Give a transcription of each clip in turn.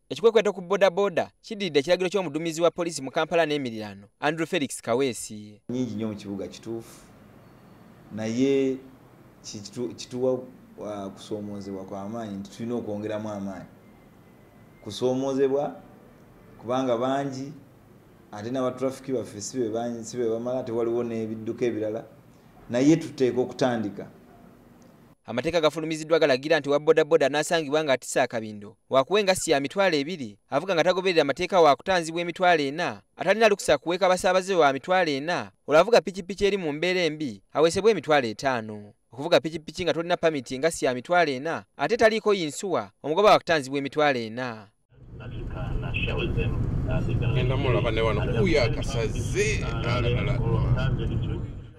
Ekikwekweta ku bodaboda kiddiridde ekiragiro ky'omuduumizi wa poliisi mu Kampala n'emiriraano Andrew Felix Kaweesi. Nyingi nnyo mu kibuga kituufu naye kituwa kusoomoozebwa kw'amaanyi nti tulina okwongeramu amaanyi. Kusoomoozebwa kubanga bangi ate n'abatrafiki baffe si be bamala, tewaliwo n'ebidduka ebirala naye tuteeka okutandika. Amateeka gafulumiziddwa galagira nti wa bodaboda n'asangibwa ng'atisse akabindo waakuwa engassi ya mitwalo 2 avuga nga tagoberera amateeka waakutanzibwa emitwalo 4 atalina lukusa kuweeka abasaabaze wa mitwalo 4 olwavuga pikipiki eri mu mbeera embi aweesebwa emitwalo 5. Okuvuga pikipiki nga tolina pamiti engassi ya mitwalo 4 ate taliiko yinsuwa omugoba waakutanzibwa emitwalo 4.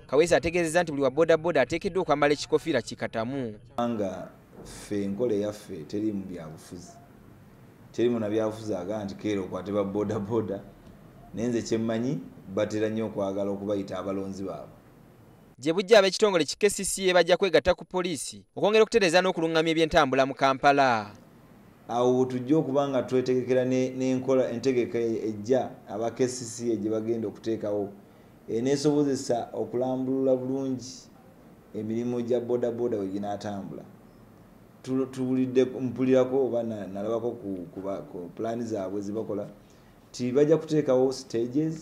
Kaweesi ategeezezza nti buli wa bodaboda ateekeddwa okwambala ekikofiira kikatamu. Nga ffe enkola eyaffe teri mu byabufuzi, teri mu na byabufuzi agaa nti keera okwate ba bodaboda, naye nze kye mmanyi batera nnyo okwagala okubayita abalonzi baabwe. Gye bujja ab'ekitongole ki KCCA bajja kwegatta ku poliisi okwongera okutereeza n'okulungamya eby'entambula mu Kampala. Awo tujja okuba nga twetegekera n'enkola entegeka ejja aba KCCA gye bagenda okuteekawo eneesobozesa okulambulula bulungi emirimu gya bodaboda bwe ginaatambula. Mpulirako oba nalabako ku pulaani zaabwe ze bakola ti bajja kuteekawo stages